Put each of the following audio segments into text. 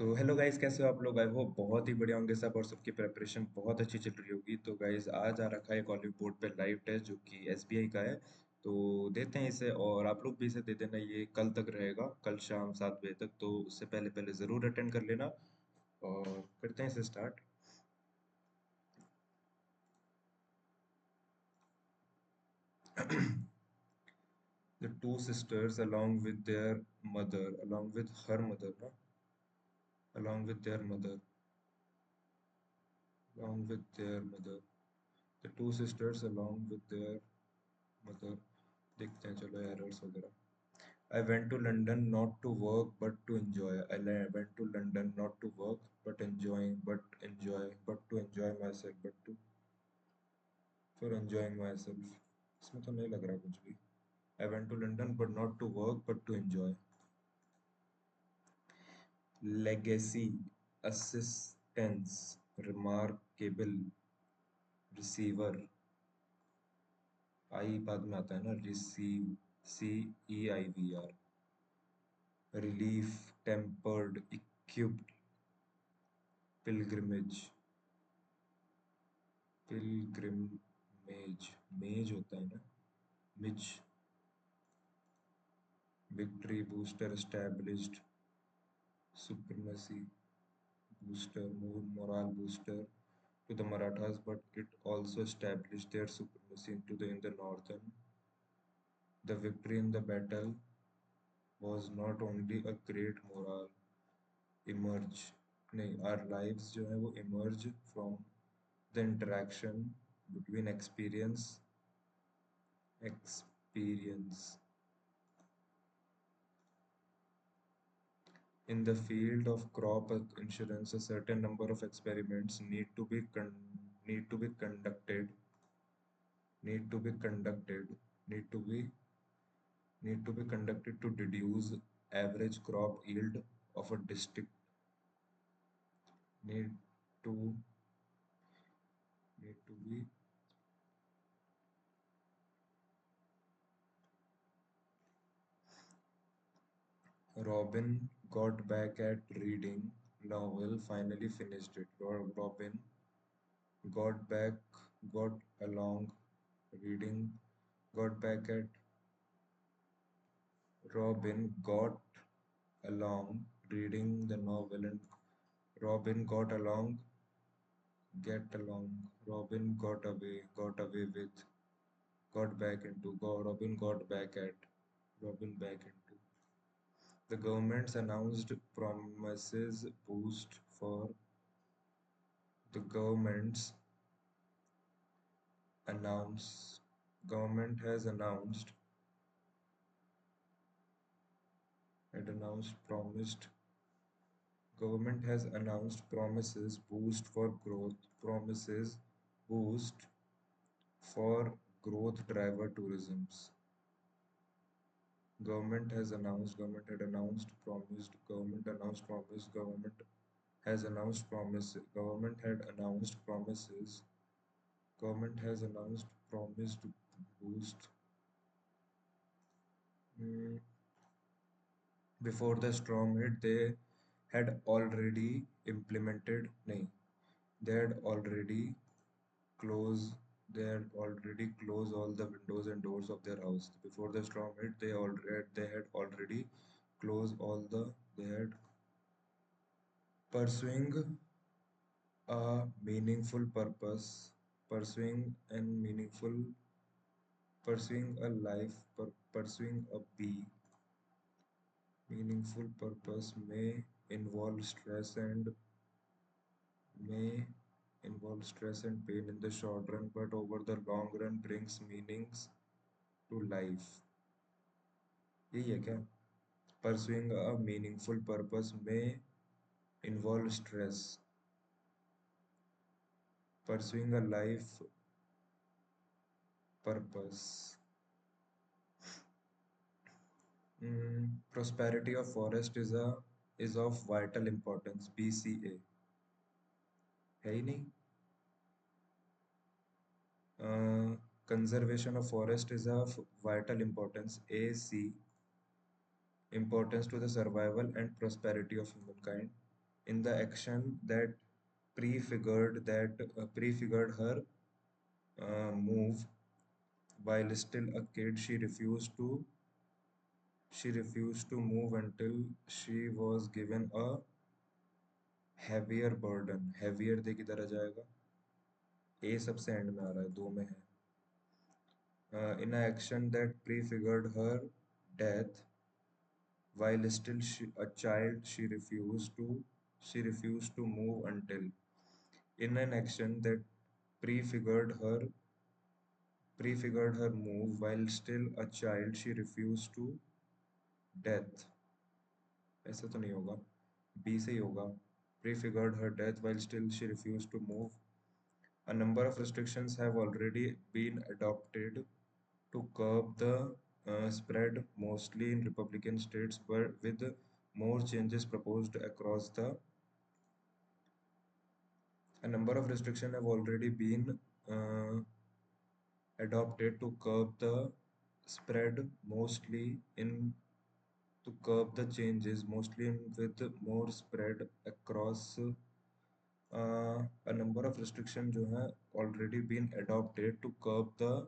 So hello guys, कैसे हो आप लोग? आई होप बहुत ही बढ़िया होंगे सब और सबकी प्रिपरेशन बहुत अच्छी चल रही होगी। तो गाइस, आज आ रखा है कॉलेज बोर्ड पे लाइव टेस्ट जो कि एसबीआई का है। तो देते हैं इसे, और आप लोग भी इसे दे देना। ये कल तक रहेगा, कल शाम 7 बजे तक। तो उससे पहले पहले ज़रूर अटेंड कर लेना, और करते हैं इसे start. The two sisters along with their mother, along with her mother, no? Along with their mother, along with their mother. The two sisters along with their mother. देखते हैं चलो एरर्स वगैरह। I went to London not to work but to enjoy. Went to London not to work but to enjoy myself, but to for enjoying myself. इसमें तो नहीं लग रहा कुछ भी। I went to London but not to work but to enjoy. Legacy, assistance, remarkable, receiver, आई बाद में आता है ना, receive, CEIVR, relief, tempered, equipped, pilgrimage, pilgrimage, मेज होता है ना, मिज, victory, booster, established, supremacy, booster, morale booster to the Marathas, but it also established their supremacy in the northern. The victory in the battle was not only a great moral emerge, नहीं, our lives जो है वो emerge from the interaction between experience. In the field of crop insurance, a certain number of experiments need to be conducted, need to be conducted, need to be to deduce average crop yield of a district. Need to need to be Robin got back at reading novel, finally finished it. Robin got back, got along reading, got back at Robin got along reading the novel, and Robin got along, get along. Robin got away with, got back into, Robin got back at, Robin back into. The government's announced promises boost for the announced government has announced had announced promised government has announced promises boost for growth promises boost for growth driver tourisms. Government had announced promised government announced promise government has announced promise government had announced promises government has announced promised boost. Hmm. Before the storm hit, had already implemented nahi, they had already closed they had already closed all the windows and doors of their house. Before the storm hit, they had already closed all the they had pursuing a meaningful purpose, pursuing and meaningful pursuing a life, pursuing a be meaningful purpose may involve stress and pain in the short run, but over the long run brings meanings to life. यही है क्या? Pursuing a meaningful purpose may involve stress. Pursuing a life purpose. Prosperity of forest is of vital importance. BCA है ही नहीं. Conservation of forest is of vital importance. AC, importance to the survival and prosperity of humankind. In the action that prefigured her move, while still a kid, she refused to move until she was given a heavier burden. heavier दे किधर आ जाएगा? ए सबसे and में आ रहा है, दो में है. In an action that prefigured her death, while still a child, she refused to move until. In an action that prefigured her prefigured her move, while still a child, she refused to death. ऐसा तो नहीं होगा, B से ही होगा. Prefigured her death while still she refused to move. A number of restrictions have already been adopted to curb the spread, mostly in Republican states, but with more changes proposed across the. A number of restrictions have already been uh, adopted to curb the spread, mostly in to curb the changes, mostly with more spread across. A number of restriction जो है already been adopted to curb the.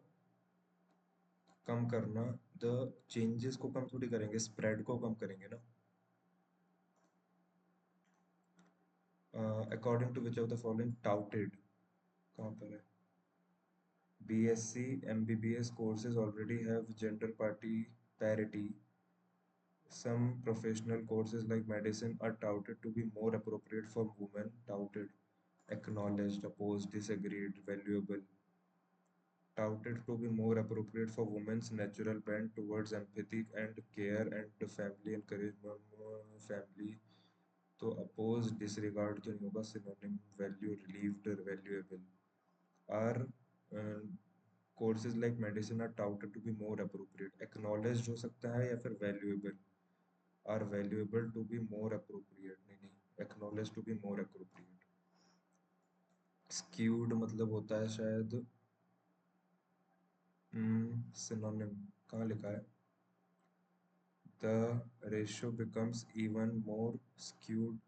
कम करना. The changes को कम थोड़ी करेंगे, spread को कम करेंगे ना. According to which of the following touted. कहाँ पर है? BSc MBBS courses already have gender parity. Some professional courses like medicine are touted to be more appropriate for women. Touted, acknowledged, opposed, disagreed, valuable. Touted to be more appropriate for women's natural bent towards empathy and care and family encouragement. Family. तो oppose, disregard तो नहीं होगा. Synonym, value, relieved, valuable. Are courses like medicine are touted to be more appropriate. Acknowledged हो सकता है या फिर valuable. Are valuable to be more appropriate. नहीं नहीं, acknowledged to be more appropriate. Skewed मतलब होता है शायद synonym. कहाँ लिखा है? The ratio becomes even more skewed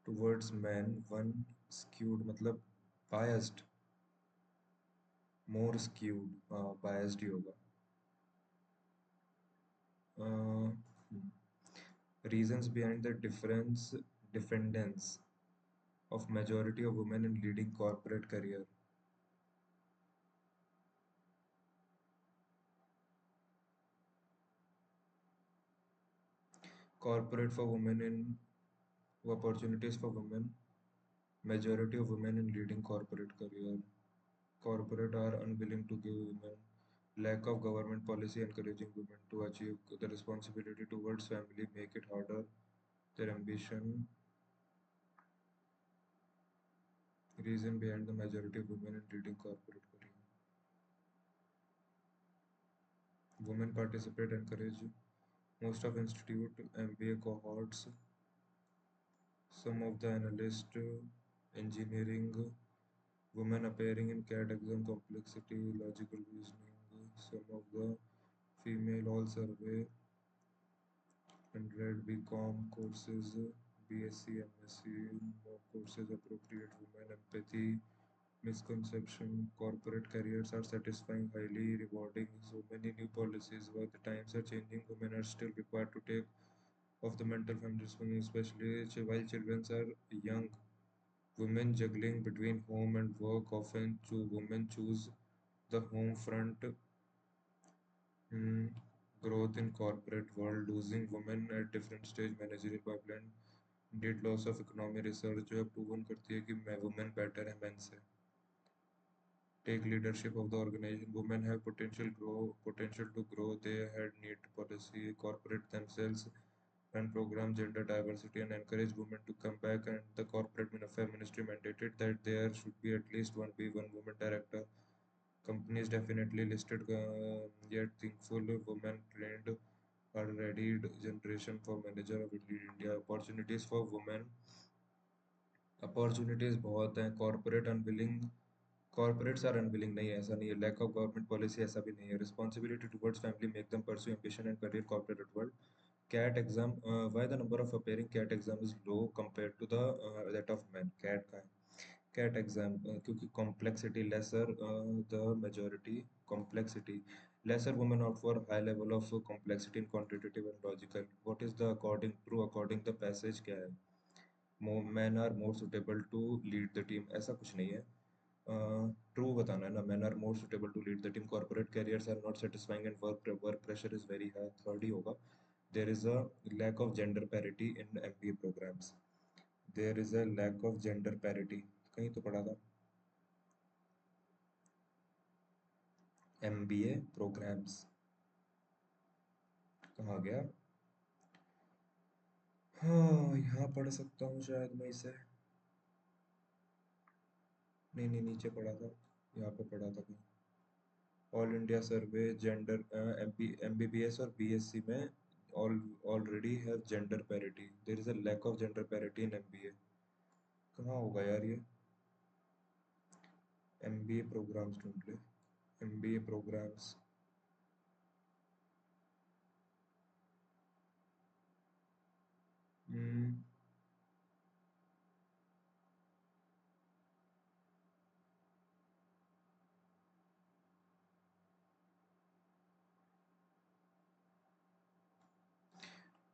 towards men. One skewed मतलब biased. More skewed, biased ही होगा. Reasons behind the defendants of majority of women in leading corporate career. Corporate for women in opportunities for women. Majority of women in leading corporate career. Corporate are unwilling to give women. Lack of government policy encouraging women to achieve the responsibility towards family make it harder. Their ambition. Reason behind the majority of women in leading corporate career. Women participate, encourage most of institute MBA cohorts. Some of the analyst engineering women appearing in CAT exam complexity, logical reasoning. Some of the female all survey 100 BCom courses, BSc, MSc, more courses appropriate women empathy, misconception, corporate careers are satisfying, highly rewarding, so many new policies, while the times are changing, women are still required to take of the mental family especially while children are young. Women juggling between home and work often women choose the home front. Hmm, growth in corporate world, losing women at different stage managerial pipeline, indeed loss of economy research जो है proven करती है कि women better है men से. Take leadership of the organization. Women have potential to grow. They had need policy, corporate themselves and program gender diversity and encourage women to come back. And the corporate ministry mandated that there should be at least one woman director. Companies definitely listed yet thankful women trained are ready generation for manager of India. Opportunities बहुत हैं. Corporates are unwilling. नहीं है, ऐसा नहीं है. Lack of government policy ऐसा भी नहीं है. Responsibility towards family make them pursue ambition and career corporate world. cat exam, why the number of appearing cat exam is low compared to the that of men? Cat का है. Cat exam, क्योंकि complexity lesser, the majority complexity lesser women opt for high level of complexity in quantitative and logical. What is the according true according the passage क्या है? Men are more suitable to lead the team, ऐसा कुछ नहीं है. True बताना है ना. Men are more suitable to lead the team. Corporate careers are not satisfying and work pressure is very high. Third ही होगा. There is a lack of gender parity in MBA programs. There is a lack of gender parity. कहीं तो पढ़ा था. MBA programs कहाँ गया? हाँ, यहाँ पढ़ सकता हूँ शायद मैं इसे. नहीं नहीं, नीचे पढ़ा था. यहाँ पे पढ़ा था कहीं. All India survey gender, MBBS और BSc में all already have gender parity. There is a lack of gender parity in MBA. कहाँ होगा यार ये? MBA प्रोग्राम्स ढूंढ ले. MBA programs.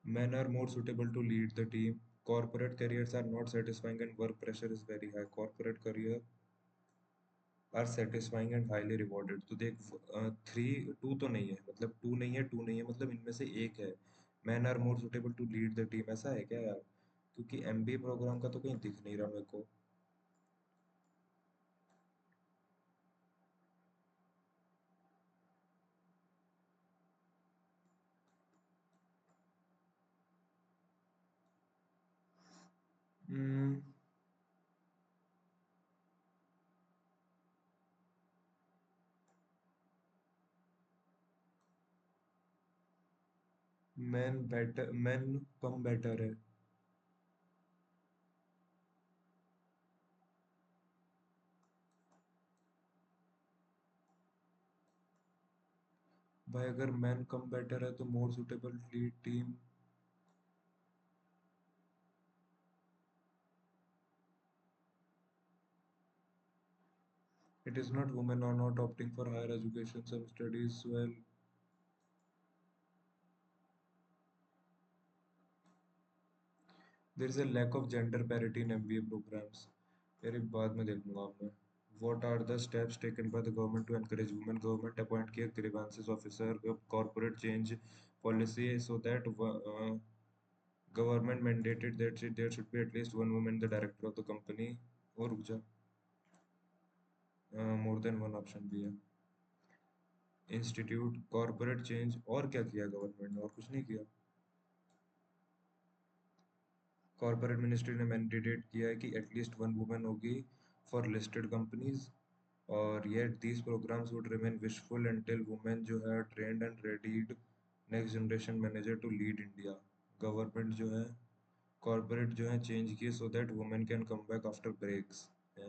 Men are more suitable to lead the team. Corporate careers are not satisfying and work pressure is very high. Corporate career are satisfying and highly rewarded. तो देख, three, to तो नहीं है, मतलब to नहीं है, to नहीं है, मतलब इनमें से एक है. Men are more suitable to lead the team, ऐसा है क्या यार? क्योंकि MBA प्रोग्राम का तो कहीं दिख नहीं रहा मेरे को. मैन बेटर, मैन कम बेटर है. भाई अगर मैन कम बेटर है तो more suitable lead team. It is not women are not opting for higher education, some studies well. There is a lack of gender parity in MBA programs. यार एक बाद में देखूंगा मैं. What are the steps taken by the government to encourage women? Government appoint किया grievances officer, corporate change policy so that government mandated that there should be at least one woman the director of the company. और रुक जा, more than one option भी है. Institute corporate change, और क्या किया government ने? और कुछ नहीं किया. कॉर्पोरेट मिनिस्ट्री ने मैंडेटेड किया है कि एटलीस्ट वन वुमेन होगी फॉर लिस्टेड कंपनीज. और yet these programs would remain wishful until women जो है trained and readied next generation manager to lead India. Government जो है, कॉर्पोरेट जो है चेंज किए so that women can come back after breaks है.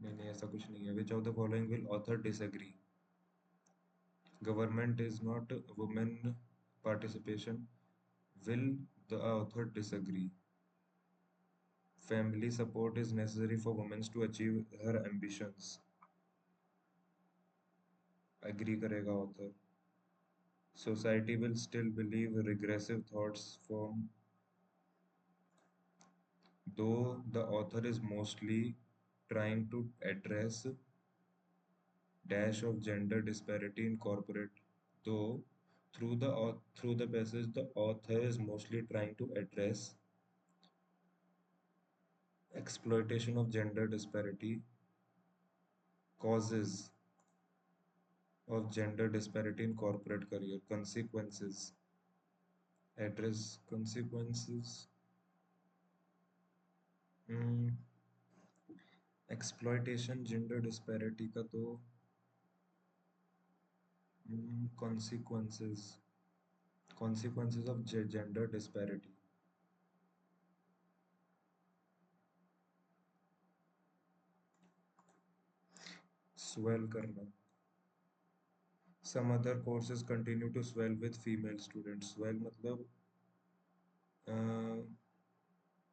नहीं नहीं, ऐसा कुछ नहीं है. which of the following will author disagree? Government is not women participation. Will the author disagree? Family support is necessary for women to achieve her ambitions. Agree करेगा author. Society will still believe regressive thoughts from, though the author is mostly trying to address dash of gender disparity in corporate. Though through the passage, the author is mostly trying to address exploitation of gender disparity, causes of gender disparity in corporate career, consequences, address consequences. Hmm, exploitation gender disparity का तो consequences, consequences of gender disparity. Swell करना. Some other courses continue to swell with female students. Swell मतलब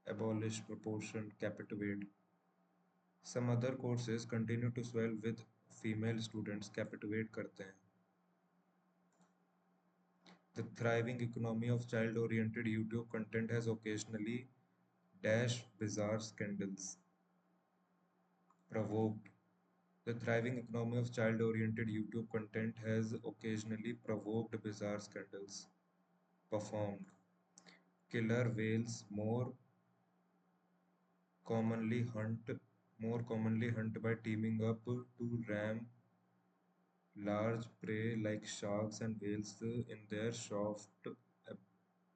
abolish, proportion, captivate. Some other courses continue to swell with female students. Captivate करते हैं. The thriving economy of child-oriented YouTube content has occasionally dash bizarre scandals provoked. The thriving economy of child-oriented YouTube content has occasionally provoked bizarre scandals performed. Killer whales commonly hunt more commonly hunt by teaming up to ram large prey like sharks and whales in their soft ab-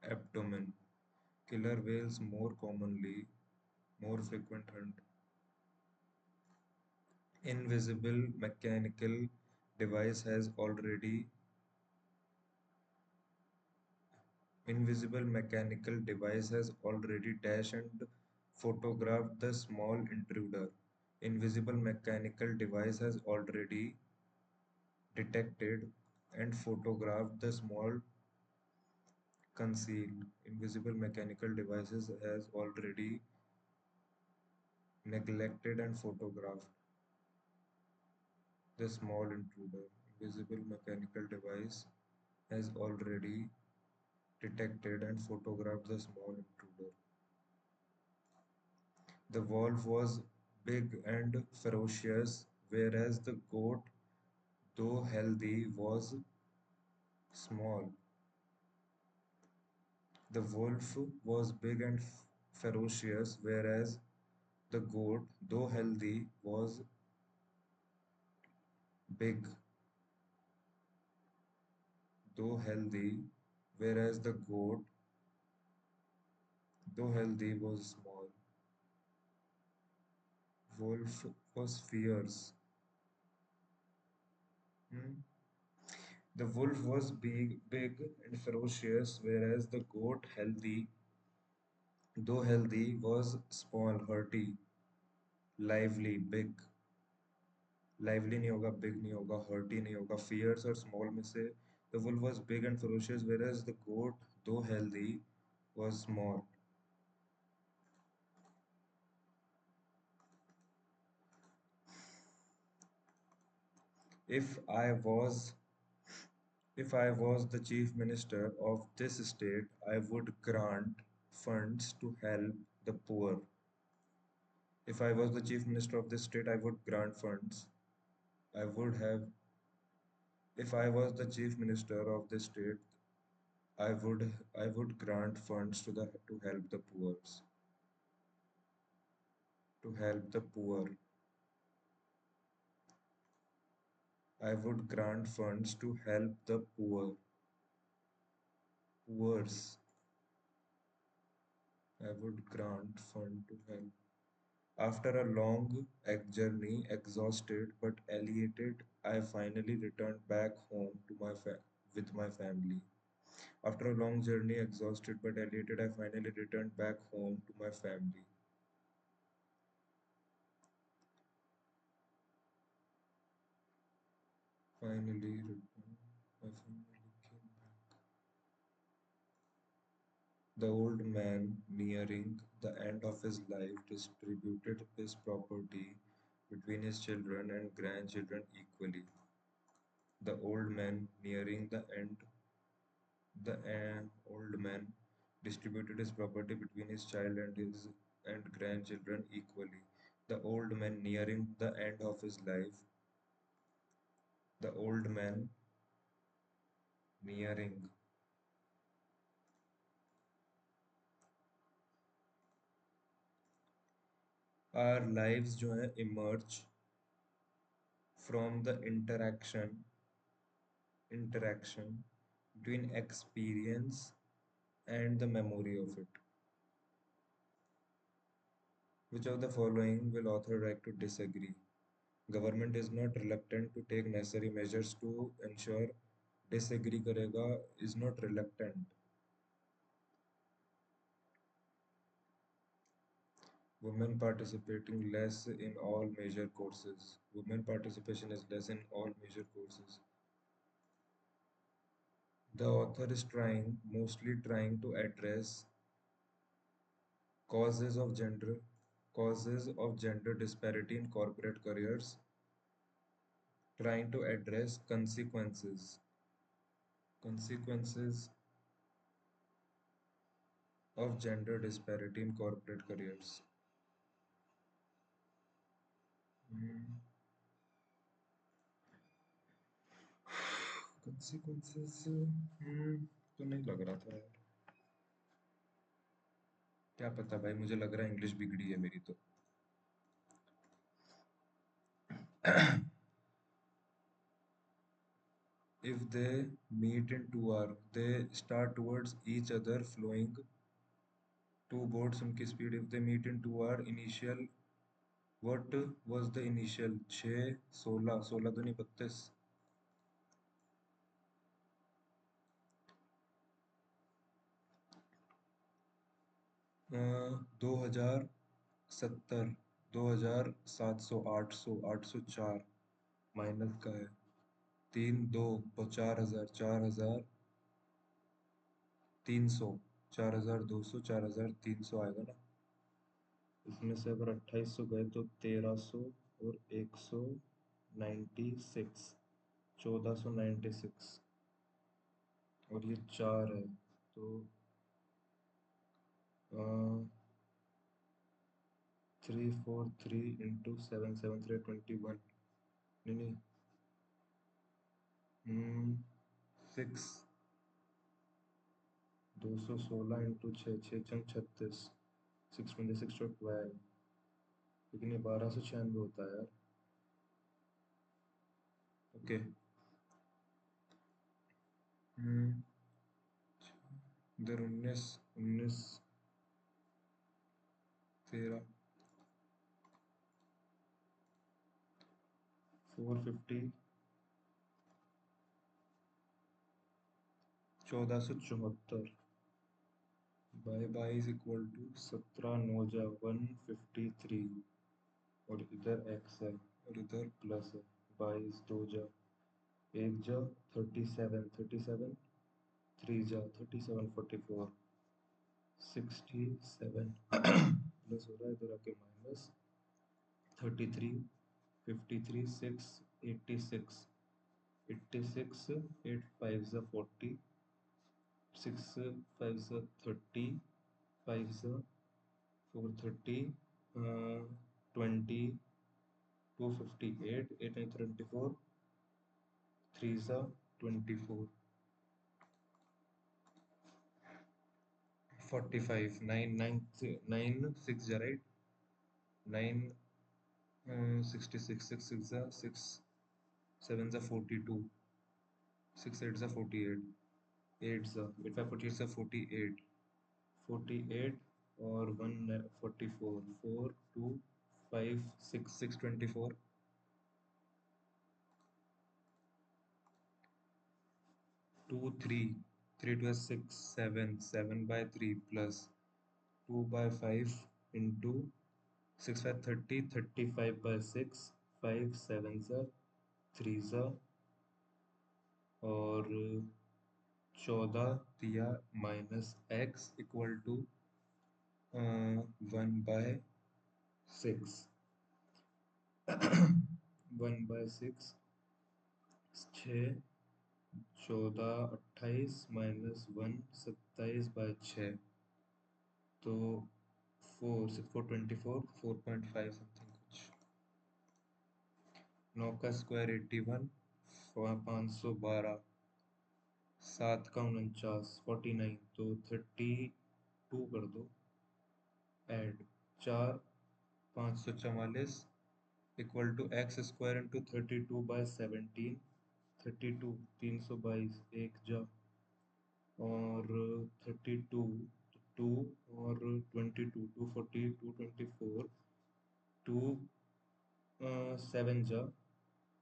abdomen. Killer whales more frequent hunt invisible mechanical device has already invisible mechanical device has already dashed and photographed the small intruder. Invisible mechanical device has already detected and photographed the small concealed. Invisible mechanical devices has already neglected and photographed the small intruder. Invisible mechanical device has already detected and photographed the small intruder. The wolf was big and ferocious, whereas the goat, though healthy, was small. The wolf was big and ferocious, whereas the goat, though healthy, was big, though healthy, whereas the goat, though healthy, was small. Wolf was fierce. Hmm? The wolf was big and ferocious, whereas the goat, though healthy, was small, hearty, lively, big. Lively नहीं होगा, big नहीं होगा, hearty नहीं होगा. Fierce और small में से the wolf was big and ferocious, whereas the goat, though healthy, was small. If I was if I was the chief minister of this state, I would grant funds to help the poor. If I was the chief minister of this state, I would grant funds. I would have, if I was the chief minister of this state, I would grant funds to help the poor. To help the poor. I would grant funds to help the poors. I would grant fund to help. After a long journey, exhausted but elated, I finally returned back home to with my family. After a long journey, exhausted but elated, I finally returned back home to my family. Finally returned. My family came back. The old man, nearing the end of his life, distributed his property between his children and grandchildren equally. The old man, nearing the old man distributed his property between his child and his and grandchildren equally. The old man, nearing the end of his life, the old man, nearing our lives जो है emerge from the interaction between experience and the memory of it. Which of the following will author like to disagree? Government is not reluctant to take necessary measures to ensure disagree करेगा is not reluctant. Women participating less in all major courses. Women participation is less in all major courses. The author is mostly trying to address causes of gender, causes of gender disparity in corporate careers, trying to address consequences of gender disparity in corporate careers. Hmm, consequences तो नहीं लग रहा था यार। क्या पता भाई, मुझे लग रहा है इंग्लिश बिगड़ी है मेरी तो। If they meet in 2 hours, they start towards each other flowing two boats उनकी speed. If they meet in 2 hours, initial what was the initial 6 16 16 दूनी 32 2070 2700 800 804 माइनस का है 3 2 4000 4300 4200 4300 आएगा ना। इसमें से अगर 2800 गए तो 1300 और 196 1496 और ये 4 है तो 343 इंटू 773 21 नहीं नहीं 6 216 इंटू 6 6 छंग 36 626 to 12 लेकिन ये 1296 होता है यार। ओके इधर 19 19 13 450 1474 by by is equal to 17 9 जा 153 और इधर x है और इधर प्लस है 22 2 जा 1 जा 37 37 3 जा 37 44 67 प्लस हो रहा है इधर आके माइनस 33 53 6 86 86 8 5 जा 40 6 5 जा 30 5 जा 430 20 258 8 9 24 3 जा 24 45 9 9 9 6 जा right 9 66 6 6 जा 6 7 जा 42 6 8 जा 48 8 जा 8 5 48 जा 48 48 और 1 44 4 2 5 6 6 24 2 3 3 to 6 7 7 by 3 plus 2 by 5 into 6 by 30 35 by 6 5 7 जा 3 जा और 14 दिया minus x equal to 1/6 1/6 6 14 28 minus 1 27/6 तो 4 6 4 24 4.5 समथिंग कुछ 9 का स्क्वायर 81 512 7 का 49 49 तो 32 कर दो add 4 544 equal to x square into 32/17 32 322 एक जा और 32 2 और 22 240 224 2 7 जा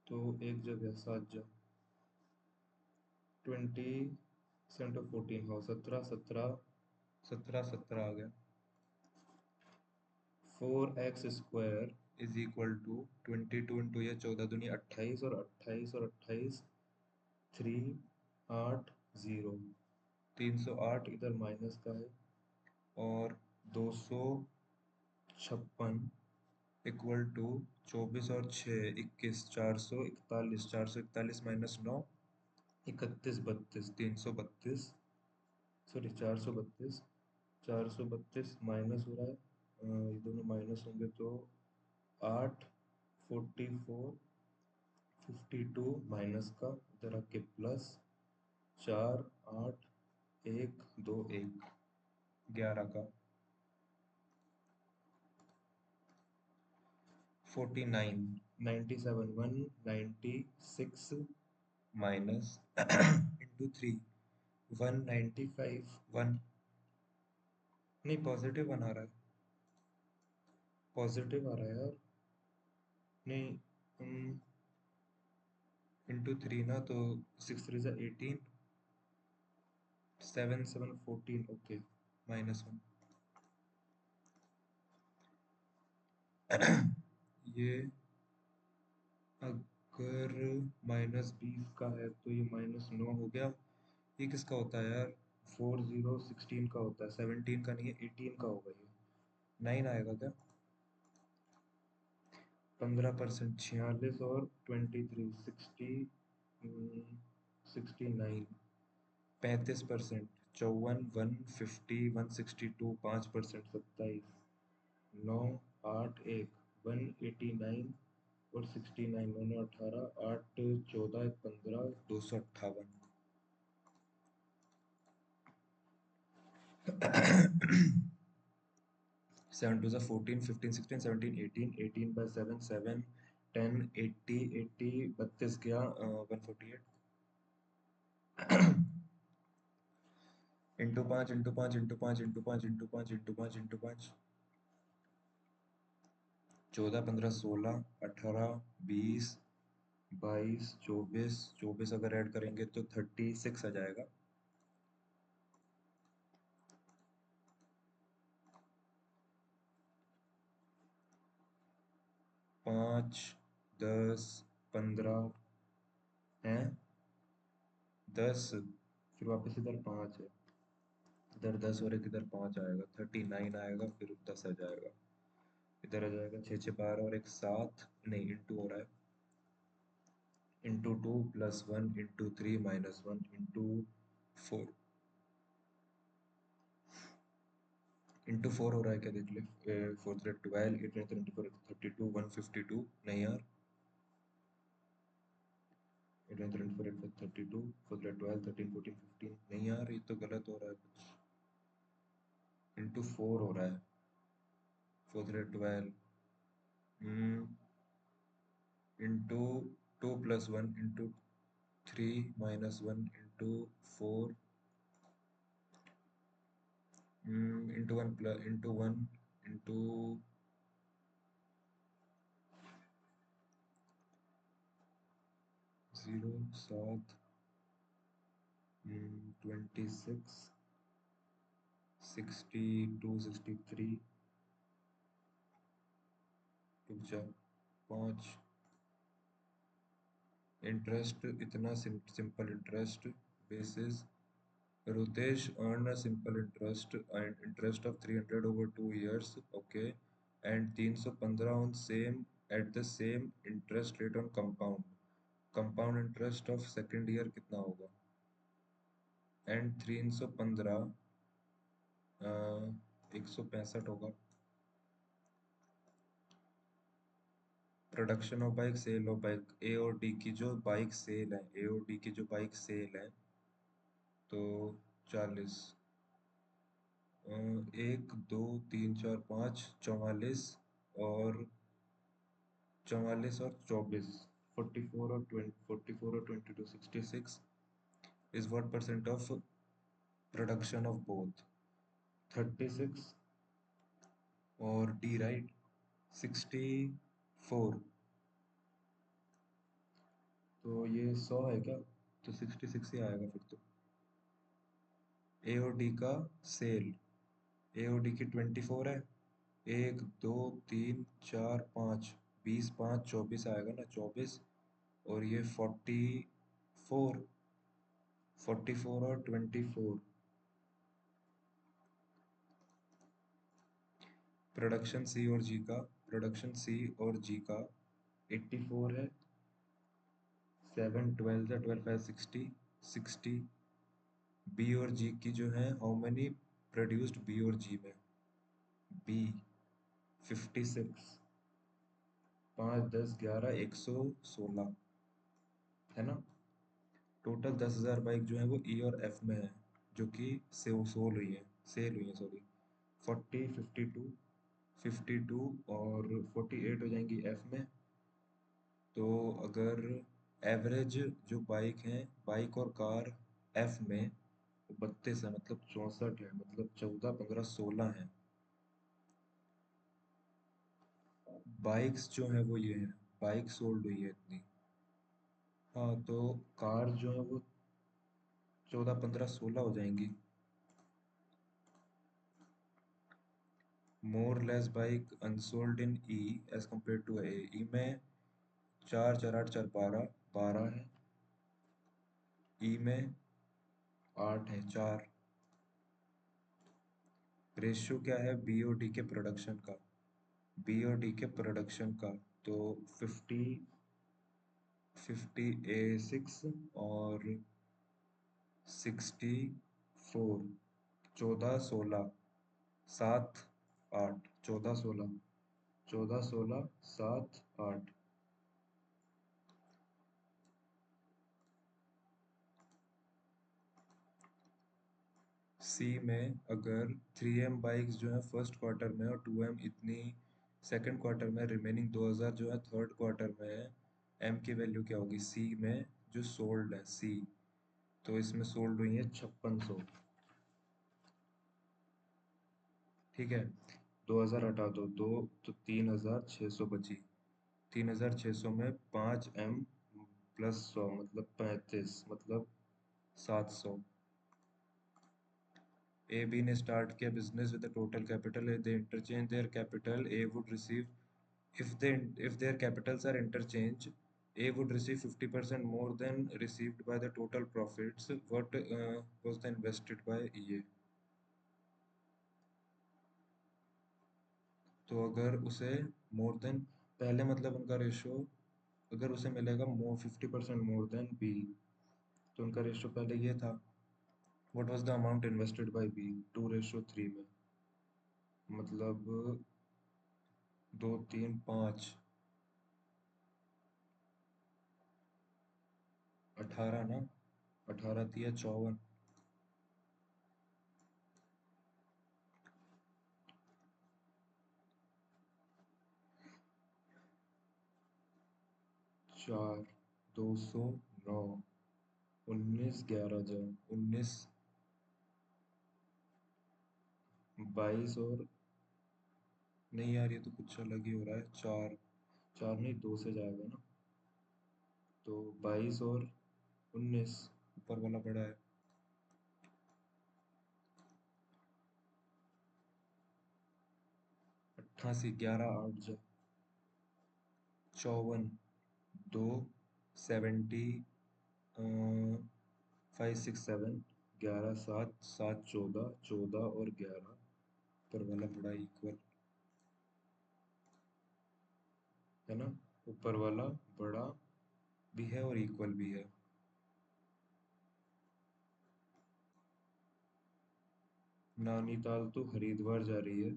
तो एक जगह 7 जा 20 7 14 हो 17 17 17 17 आ गया 4x square is equal to 22 into ये 14 दूनी 28 और 28 और 28 3 8 जीरो। 308 इधर माइनस का है, और 256 इक्वल टू 24 और 6 21, 441, 441 माइनस 9 31 32, 332, सॉरी 432, 432 माइनस हो रहा है, ये दोनों माइनस होंगे तो 8 44 52 माइनस का इधर आके प्लस 4 8 1 2 1 11 का 49 97 196 माइनस इंटू 3 195 1, नहीं पॉजिटिव 1 आ रहा है, पॉजिटिव आ रहा है यार, नहीं इंटू 3 ना, तो 6 3 जा 18, 7 7 14, ओके माइनस 1। ये अगर -20 का है तो ये -9 हो गया। ये किसका होता है यार, 4016 का होता है, 17 का नहीं है, 18 का होगा ये। 9 आएगा क्या? 15%, 46 और 23 60, 69, 35%, 54 150 162, 5%, 27, 9 8 1 189 और 69, 9 18 8 14 15 258। 7 2 14 15 16 17 18, 18 by 7 7 10 80 80 32 गया 148 into 5 into 5 into 5 into 5 into 5 into 5 into 5, 14 15 16 18 20 22 24 24 अगर ऐड करेंगे तो 36 आ जाएगा। 5 10 15 हैं, 10, फिर वापस इधर 5 है, इधर 10 और एक इधर 5 आएगा, 39 आएगा, फिर 10 आ जाएगा, इधर आ जाएगा 6 6 12 और एक 7, नहीं इंटू हो रहा है, into 2 plus 1 into 3 minus 1 into 4, into 4 हो रहा है क्या, देख ले, 4 12 8 24 32 152, नहीं यार, 8 24 8 32 4 12 13 14 15, नहीं यार, ये तो गलत हो रहा है कुछ, इंटू 4 हो रहा है, 4 12 into 2 plus 1 into 3 minus 1 into 4 into 1 plus into 1 into 0 7 26 62 63, रुक जा, 5, इंटरेस्ट इतना, simple interest basis Rutesh earned a simple interest and interest of 300 over 2 years, okay, and 315 on same at the same interest rate on compound. Compound interest of second year कितना होगा? And 315 165 होगा। Production of bike, sale of bike, A और D की जो bike cell है, ए और D की जो बाइक सेल है, तो 40, 1 2 3 4 5 44 और 24 44 और 20 44 और 22 66 is what percent of production of both? 36 और D right, 64, तो ये 100 है क्या, तो 66 ही आएगा फिर तो। ए और डी का सेल, ए और डी की 24 है, 1 2 3 4 5 20 5 24 आएगा ना, 24, और ये 44 44 और 24। प्रोडक्शन सी और जी का, प्रोडक्शन सी और जी का 84 है। 7 12 है, 12 5 60, 60। बी और जी की जो है, हाउ मैनी प्रोड्यूस्ड बी और जी में? बी 56। 5 10 11 116, है ना? टोटल 10,000 बाइक जो है वो ई और एफ में है, जो कि सेल हुई है, सॉरी। 40 52, 52 और 48 हो जाएंगी एफ में। तो अगर एवरेज जो बाइक है, बाइक और कार एफ में 32 है, मतलब 64 है, मतलब 14 15 16 है। बाइक्स जो है वो ये है, बाइक सोल्ड हुई है इतनी। हाँ, तो कार जो है वो 14 15 16 हो जाएंगी। More less bike unsold in E as compared to A. E में 4 4 8 4 12, 12 है। ई में 8 है, 4। रेशियो क्या है बी और डी के प्रोडक्शन का? बी और डी के प्रोडक्शन का, तो 50 और 64, 14 16, 7 8, 14 16, 14 16 7 8। सी में अगर 3M बाइक्स जो है फर्स्ट क्वार्टर में और 2M इतनी सेकंड क्वार्टर में, रिमेनिंग 2000 जो है थर्ड क्वार्टर में है, एम की वैल्यू क्या होगी सी में जो सोल्ड है सी? तो इसमें सोल्ड हुई है 5600। ठीक है, 2000 हटा दो, दो तो 3600 बची। 3600 में 5M प्लस 100 मतलब 35, मतलब 700। ए बी ने स्टार्ट किया business with total capital, they interchange their capital, A would receive, if their capitals are interchanged, A would receive 50% more than received by the total profits. What was the invested by EA? तो अगर उसे more than, पहले मतलब उनका ratio, अगर उसे मिलेगा मोर 50% more than B, तो उनका रेशो पहले ये था। What was the amount invested by B? 2:3 में, मतलब 2 3 5, 18 ना, 18 दिया 54। 4 209, 19 11 जाए 19, 22 और, नहीं यार ये तो कुछ अलग ही हो रहा है। 4 4 नहीं, 2 से जाएगा ना, तो 22 और 19, ऊपर वाला बड़ा है। 88 11 8 जाए 54, 2 70, 5 6 7, 11 7 7 14, 14 और 11, ऊपर वाला बड़ा इक्वल है ना, ऊपर वाला बड़ा भी है और इक्वल भी है। नैनीताल तो हरिद्वार जा रही है।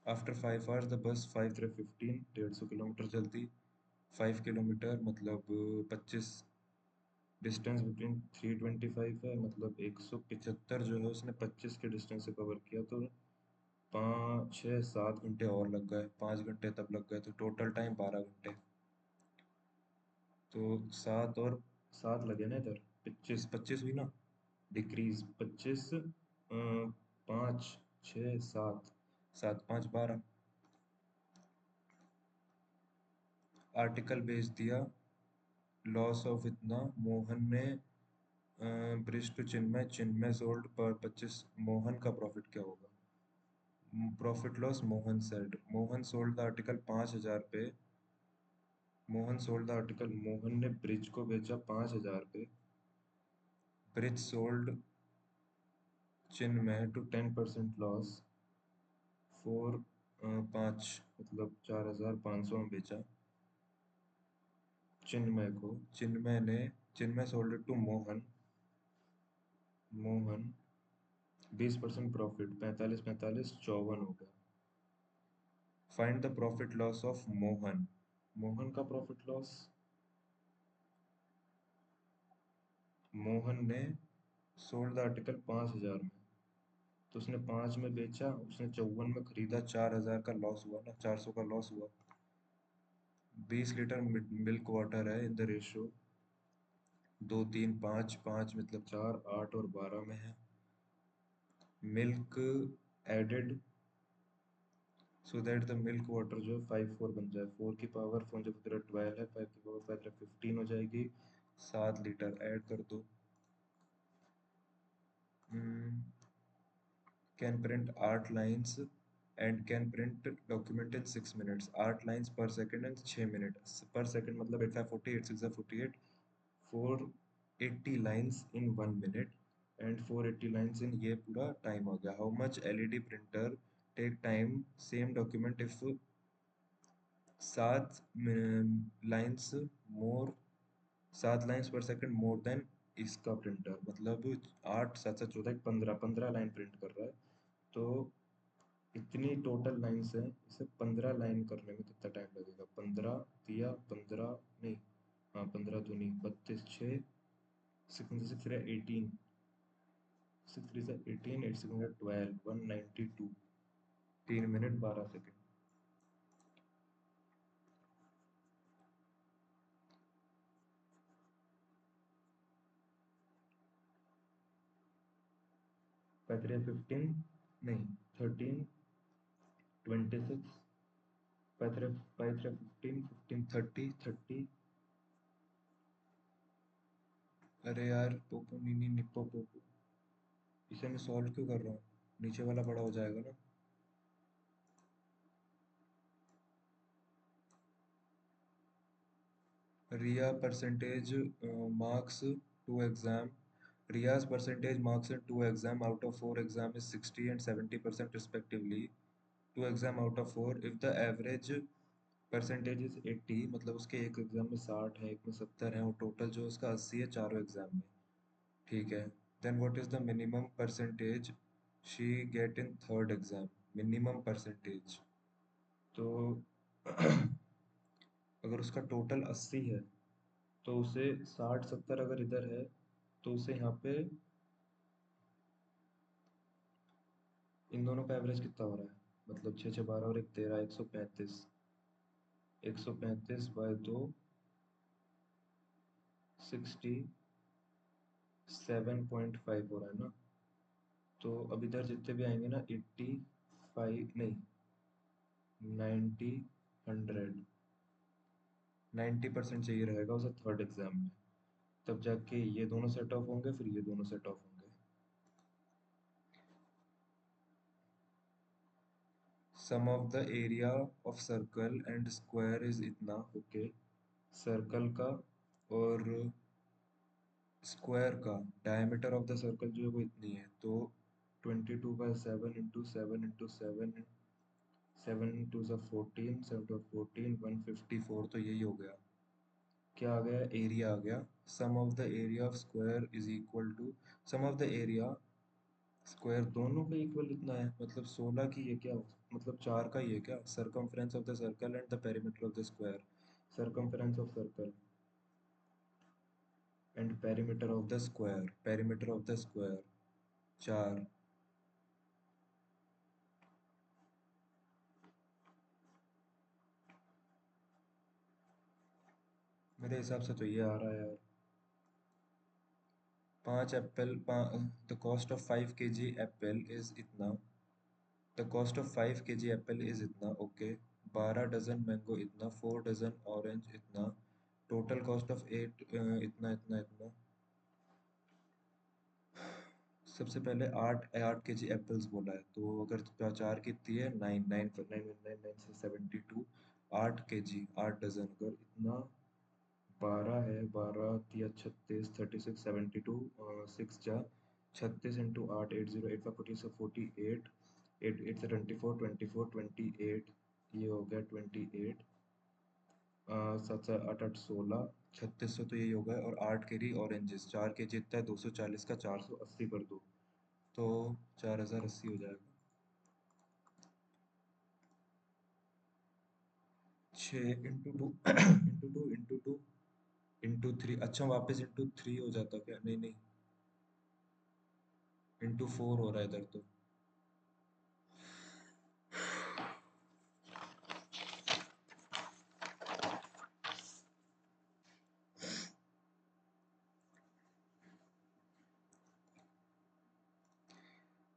After 5 hours the bus 5 3 15, 150 kilometre चलती। 5 किलोमीटर मतलब 25, डिस्टेंस बिटवीन 325 है, मतलब 175 जो है उसने 25 के डिस्टेंस से कवर किया, तो 5 6 7 घंटे और लग गए, 5 घंटे तब लग गए, तो टोटल टाइम 12 घंटे। तो 7 और 7 लगे ना इधर, 25 25 हुई ना, डिक्रीज 25, 5 6 7, 7 5 12। आर्टिकल भेज दिया, लॉस ऑफ इतना, मोहन ने ब्रिज टू चिन्मय, चिन्मय सोल्ड पर 25, मोहन का प्रॉफिट क्या होगा? Profit loss, Mohan said, Mohan sold the article 5,000 पे, Mohan sold the article, Mohan ने ब्रिज को बेचा 5,000 पे, Bridge sold Chinmay to 10% loss for 5 मतलब 4,500 में बेचा चिन्मय को। Chinmay sold to Mohan. Mohan 20% profit, 45 45 54 हो गया। Find the profit loss of Mohan. Mohan का प्रॉफिट लॉस, मोहन ने सोल्ड द आर्टिकल 5,000 में, तो उसने 5 में बेचा, उसने 54 में खरीदा, 4,000 का लॉस हुआ ना, 400 का लॉस हुआ। 20 लीटर मिल्क वाटर है इन द रेशो 2 3 5, 5 मतलब 4 8 और 12 में है। Milk added so that the milk water जो 5 4 बन जाए, 4 की पावर 4 जब 12 है, 5 की पावर 5 15 हो जाएगी। 7 लीटर ऐड कर दो। Can print 8 lines and can print document in 6 minutes. 8 lines per second and 6 minute per second मतलब 8 5 40 8 6 48 480 lines in 1 minute and 480 lines in ये पूरा टाइम हो गया। How much LED printer take time same document if 7 lines more 7 lines per second more than इसका printer, मतलब 8 7 7 14 15 line print कर रहा है। तो इतनी टोटल लाइन्स हैं, इसे 15 लाइन करने में कितना टाइम लगेगा? 15 दिया 15 नहीं, हाँ 15 तो नहीं, 32 6 6 6 18 6 3 18 8 6 12 192 3 मिनट 12 सेकेंड। पैंतीस 15 नहीं 13 26 पैंतीस 15 15 30 30। अरे यार पोपो नीनी निप्पो पोपो, इसे मैं सॉल्व क्यों कर रहा हूँ? नीचे वाला बड़ा हो जाएगा ना। Riya percentage marks to exam Riya's percentage marks in 2 exam out of 4 exam is 60 and 70% respectively. 2 exam out of 4 if the average percentage is 80 मतलब उसके एक एग्जाम में 60 है, एक में 70 है, और टोटल जो उसका 80 है चारों एग्जाम में। ठीक है। Then what is the minimum percentage she get in third exam? Minimum percentage तो अगर उसका टोटल 80 है तो उसे 60 70 अगर इधर है तो उसे यहाँ पे इन दोनों का एवरेज कितना हो रहा है? मतलब 6 6 12 और 1 13, 135। 135 बाय 2 67.5 हो रहा है ना। तो अब इधर जितने भी आएंगे ना 85 नहीं 90 100 90% चाहिए रहेगा उसे थर्ड एग्जाम में, तब जाके ये दोनों सेट ऑफ होंगे, फिर ये दोनों सेट ऑफ होंगे। Sum of the area of circle and square is इतना। ओके, सर्कल का और स्क्वायर का डायमीटर ऑफ द सर्कल जो है वो इतनी है, तो 22/7 इंटू 7 7 टू ज़ा 14 7 टू 14 154, तो यही हो गया। क्या आ गया? एरिया आ गया। Sum of the area of square is equal to sum of the area square दोनों का इक्वल इतना है, मतलब 16 की ये क्या, मतलब 4 का ये क्या, circumference of the circle and the perimeter of the square. Circumference of circle and perimeter of the square, perimeter of the square 4। मेरे हिसाब से तो ये आ रहा है यार। 5 apple, the cost of 5 kg apple is इतना। The cost of 5 kg apple is इतना। ओके। 12 डजन मैंगो इतना, 4 डजन ऑरेंज इतना, टोटल कॉस्ट ऑफ 8 इतना इतना इतना। सबसे पहले 8 8 kg एप्पल्स बोला है, तो अगर 4 कितनी है 9 9 9 9 9 से 72। 8 kg 8 डजन, अगर इतना 12 है, 12 तिया 36, 36, 72, 6 जा 36 इंटू 8, 80, 8 40 से 48, 8 8 से 24, 24, 28, ये हो गया 28, 7 से 8 8 16, 3600 तो यही हो गया, और 8 के लिए ऑरेंजेस 4 के जी इतना है, 240 का 480 कर दो तो 4080 हो जाएगा। 6 into two into two into two into three, अच्छा वापस इंटू थ्री हो जाता क्या? नहीं नहीं, इंटू फोर हो रहा है इधर तो।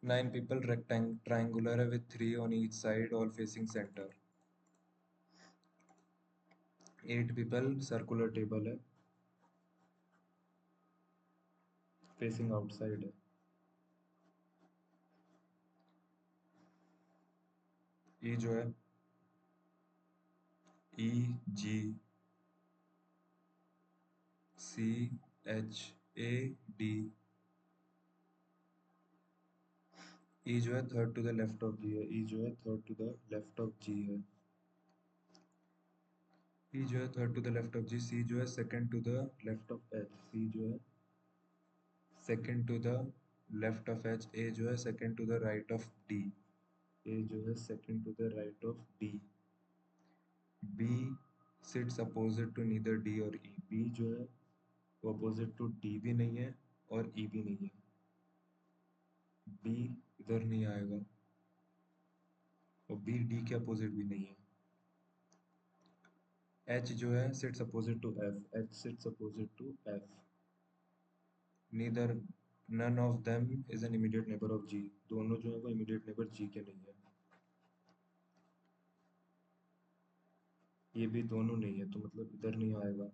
9 people triangular है with 3 on each side all facing center। 8 people circular table है facing outside है। E जो है E G C H A D, E जो है third to the left of G है, E जो है third to the left of G है, E जो है third to the left of G, C जो है second to the left of H, C जो है second to the left of H, A जो है second to the right of D, A जो है second to the right of D, B sits opposite to neither D और E, B जो है वो अपोजिट टू D भी नहीं है और E भी नहीं है, B इधर नहीं आएगा और B D के अपोजिट भी नहीं है। H जो है sits opposite to F, H sits opposite to F, neither none of them is an immediate neighbour of G, दोनों जो है वो इमीडिएट नेबर G के नहीं है, ये भी दोनों नहीं है तो मतलब इधर नहीं आएगा,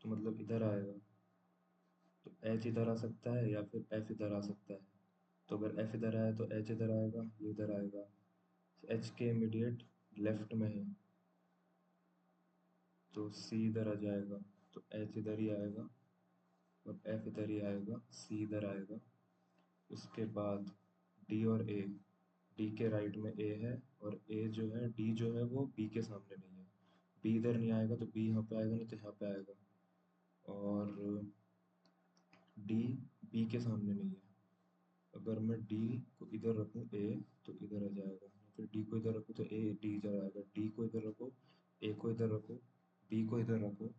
तो मतलब इधर आएगा, तो H इधर आ सकता है या फिर F इधर आ सकता है, तो अगर F इधर आया तो H इधर आएगा, ये इधर आएगा, H के इमीडिएट लेफ्ट में है तो C इधर आ जाएगा, तो H इधर ही आएगा और F इधर ही आएगा, C इधर आएगा। उसके बाद D और A, D के राइट में A है और A जो है D जो है वो B के सामने नहीं है, B इधर नहीं आएगा तो B यहाँ पे आएगा, नहीं तो यहाँ पे आएगा, और D B के सामने नहीं है, अगर मैं D को इधर रखूँ A तो इधर आ जाएगा, फिर D को इधर रखूँ तो A D इधर आएगा, D को इधर रखो, A को इधर रखो, B को इधर रखो,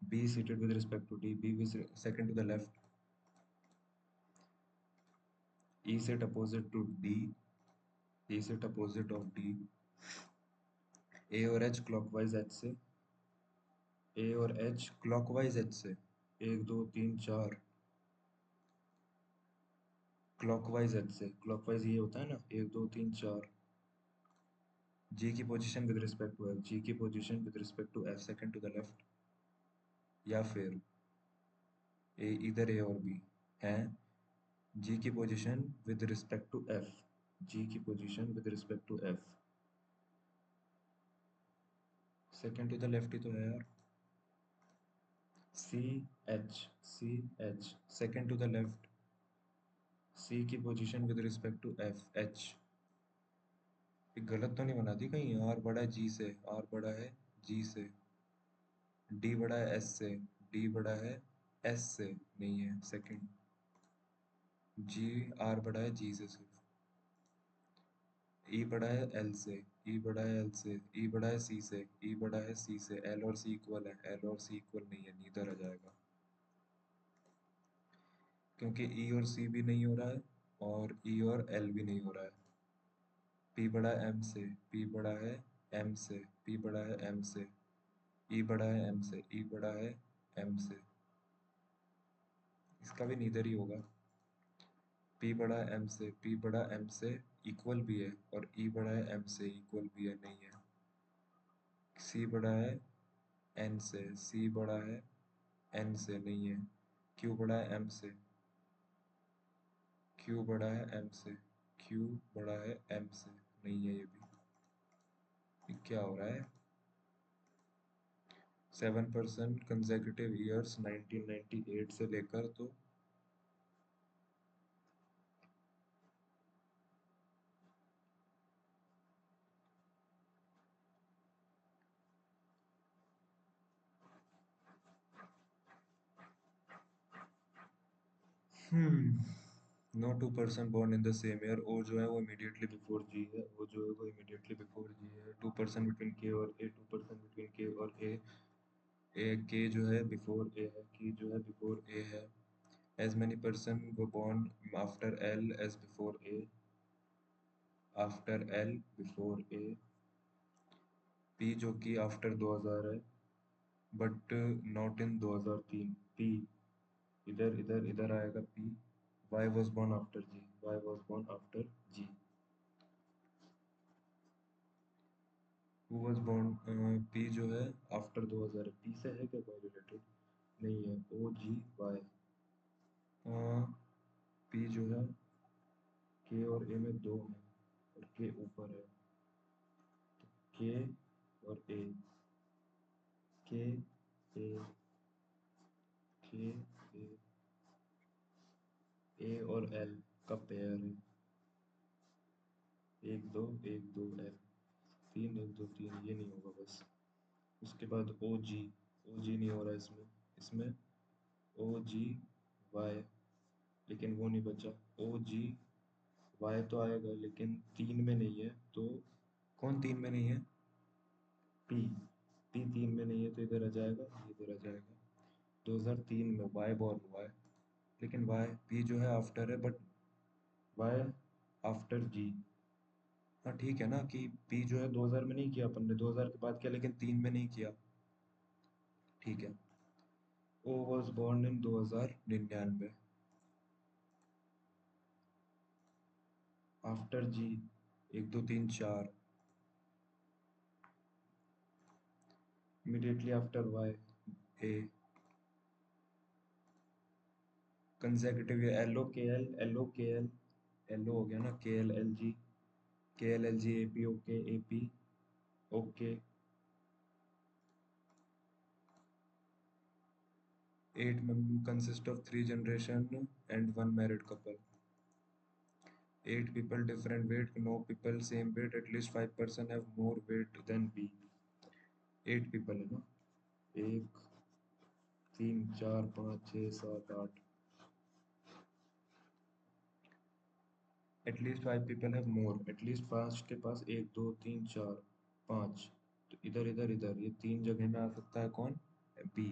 B seated with respect to D, B is second to the left, E set opposite to D, E set opposite of D, A और H clockwise H से, A और H clockwise H से, 1 2 3 4 clockwise H से, clockwise ये होता है ना 1 2 3 4, G की position with respect to F, G की position with respect to F second to the left, या फिर इधर A और B हैं, G की position with respect to F, G की position with respect to F second to the left ही तो है यार, C H second to the left, C की position with respect to F H, ये गलत तो नहीं बना दी कहीं, R बड़ा है G से, R बड़ा है G से, D बड़ा है S से, D बड़ा है S से, नहीं है सेकंड, G R बड़ा है G से सिर्फ, E बड़ा है L से, E बड़ा है L से, E बड़ा है C से, E बड़ा है C से, L और C इक्वल है, L और C इक्वल नहीं है, नीदर आ जाएगा, क्योंकि E और C भी नहीं हो रहा है और E और L भी नहीं हो रहा है। P बड़ा है M से, P बड़ा है M से, P बड़ा है M से, E बड़ा है M से, E बड़ा है M से, इसका भी नीदर ही होगा। P बड़ा है M से, P बड़ा M से इक्वल भी है और E बड़ा है M से इक्वल भी है, नहीं है। C बड़ा है N से, C बड़ा है N से, नहीं है। Q बड़ा है M से, Q बड़ा है M से, Q बड़ा है M से, नहीं है ये भी। ये क्या हो रहा है? 7% कंसेक्यूटिव ईयर्स 1998 से लेकर तो 'no two person born in the same year'. ओ जो है वो इमीडिएटली बिफोर जी है, ओ जो है वो इमीडिएटली बिफोर जी है. 2% बिटवीन के और ए, 2% बिटवीन के और ए के जो है बिफोर ए है, की जो है बिफोर ए है. एज मैनी पर्सन वो born after L as before A, after L before A. P जो कि आफ्टर 2000 है, बट नॉट इन 2003. पी इधर इधर इधर आएगा P. Y was born after G, Y was born after G. Who was born P जो है after 2000. P से है क्या कोई रिलेटेड? नहीं है. ओ जी वाई. पी जो है के और ए में दो है और के ऊपर है. के और ए, के ए, के ए और एल का पेयर है. एक दो एल, तीन एक दो तीन, ये नहीं होगा बस. उसके बाद ओ जी, ओ जी नहीं हो रहा इसमें. इसमें ओ जी वाई, लेकिन वो नहीं बचा. ओ जी वाई तो आएगा लेकिन तीन में नहीं है. तो कौन तीन में नहीं है? पी. पी तीन में नहीं है तो इधर आ जाएगा, ये इधर आ जाएगा. 2003 में वाई बॉर्न हुआ है, लेकिन वाई पी जो है आफ्टर है, बट वाई आफ्टर जी. हाँ ठीक है ना कि पी जो है 2000 में नहीं किया अपन ने, 2000 के बाद किया, लेकिन तीन में नहीं किया. ठीक है. ओ वॉज born इन 2099 आफ्टर जी. एक दो तीन चार, इमीडिएटली आफ्टर वाई ए. कंसेक्यूटिव एल ओ के एल, एल ओ के एल, एल ओ हो गया ना. के एल एल जी, के L L G A P okay A P okay. 8 consist of 3 generation and 1 married couple. 8 people different weight, no people same weight, at least 5% have more weight than B. 8 people है ना. एक, तीन, चार, पाँच, छः, सात, आठ. At least 5 people have more, at least पाँच के पास एक दो तीन चार पाँच. तो इधर इधर इधर ये तीन जगह में आ सकता है कौन? B.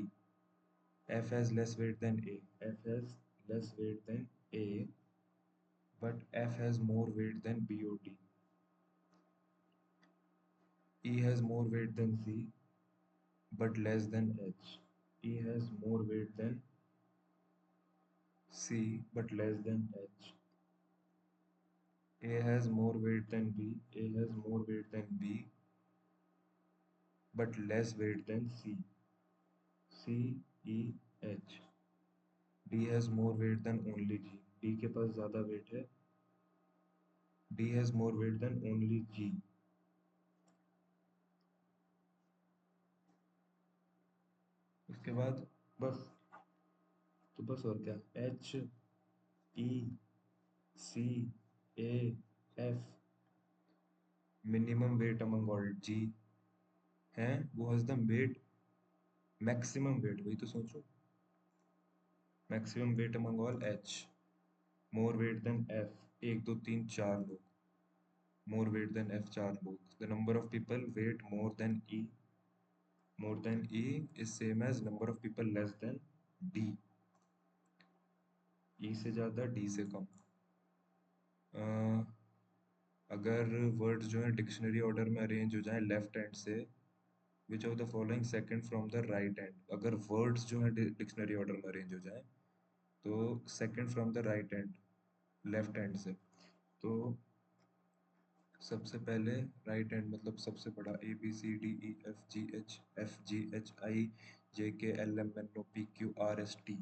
F has less weight than A. F has less weight than A, but F has more weight than B or D. E has more weight than C, but less than H. E has more weight than C, but less than H. A has more weight than B. A has more weight than B, but less weight than C. C, E, H. D has more weight than only G. D के पास ज़्यादा weight है. D has more weight than only G. उसके बाद बस, तो बस और क्या. H, E, C, A, F. Minimum weight among all. G है वो has the weight, maximum weight. वही तो सोचो. Maximum weight among all H. More weight than F. एक दो तीन चार लोग. मोर वेट देन F चार लोग. The number of people weight more than E, more than E is same as number of people less than D. E से ज़्यादा, D से कम. अगर वर्ड्स जो है डिक्शनरी ऑर्डर में अरेंज हो जाए लेफ्ट हैंड से, which of the following second from the right hand. अगर वर्ड्स जो है डिक्शनरी ऑर्डर में अरेंज हो जाए तो second from the right hand, left hand से. तो सबसे पहले राइट हैंड मतलब सबसे बड़ा A B C D E F G H I J K L M N O P Q R S T.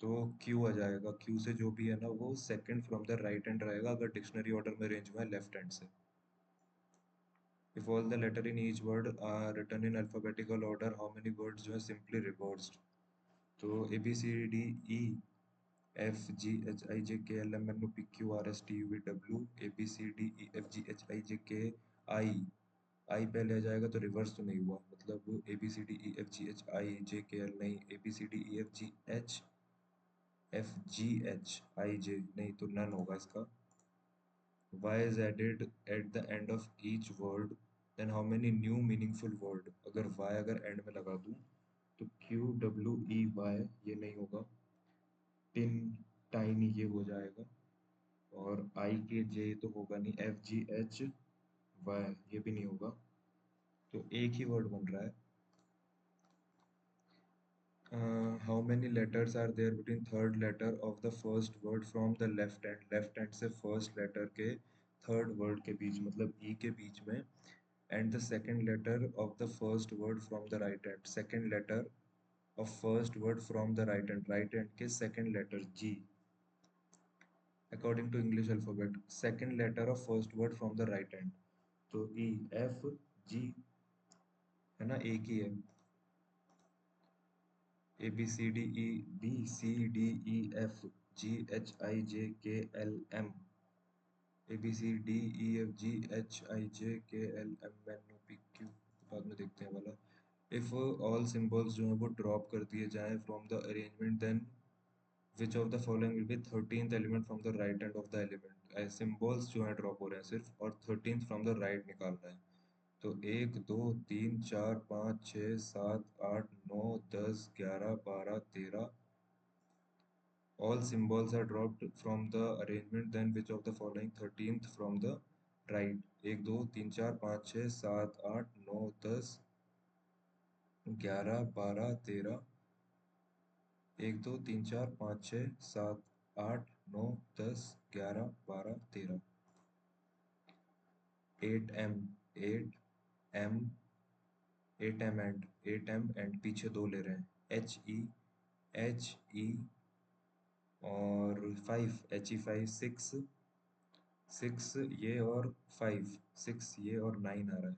तो क्यू आ जाएगा. क्यू से जो भी है ना वो second from the right hand रहेगा, अगर डिक्शनरी ऑर्डर में अरेंज हुआ है लेफ्ट हैंड से. If all the letter in each word are written in alphabetical order how many words जो है सिंपली रिवर्स्ड। तो A B C D E F G H I J K L M N O P Q R S T U V W, A B C D E F G H I J के आई, आई पहले आ जाएगा तो reverse तो नहीं हुआ, मतलब A B C D E F G H I J K L नहीं, A B C D E F G H F G H I J नहीं, तो नन होगा इसका। y is added at the end of each word, then how many new meaningful word, अगर y अगर end में लगा दूं तो q w e y ये नहीं होगा, tin टाइनी ये हो जाएगा, और i के j तो होगा नहीं, f g h y ये भी नहीं होगा, तो एक ही वर्ड बन रहा है। How many letters are there between third letter of the first word from the left hand से first letter के third word के बीच, मतलब e के बीच में, and the second letter of the first word from the right hand, second letter of first word from the right hand के second letter g, according to English alphabet, second letter of first word from the right hand, तो e f g है ना, एक ही है, A B C D E B C D E F G H I J K L M, A B C D E F G H I J K L M N O P Q, बाद में देखते हैं वाला। If all symbols जो है वो drop कर दिए जाएं from the arrangement, then which of the following will be 13th element from the right hand of the element, symbols जो है ड्रॉप हो रहे हैं सिर्फ, और 13th फ्रॉम द राइट निकालना है। तो एक दो तीन चार पाँच छः सात आठ नौ 10 11 12 13, all symbols are dropped from the arrangement, then which of the following 13th from the right, एक दो तीन चार पाँच छः सात आठ नौ 10 11 12 13, एक दो तीन चार पाँच छः सात आठ नौ 10 11 12 13, 8m 8m 8m एंड पीछे दो ले रहे हैं, एच ई और 5, एच ई 5 6, 6 ये और 5, 6 ये और 9 आ रहा है,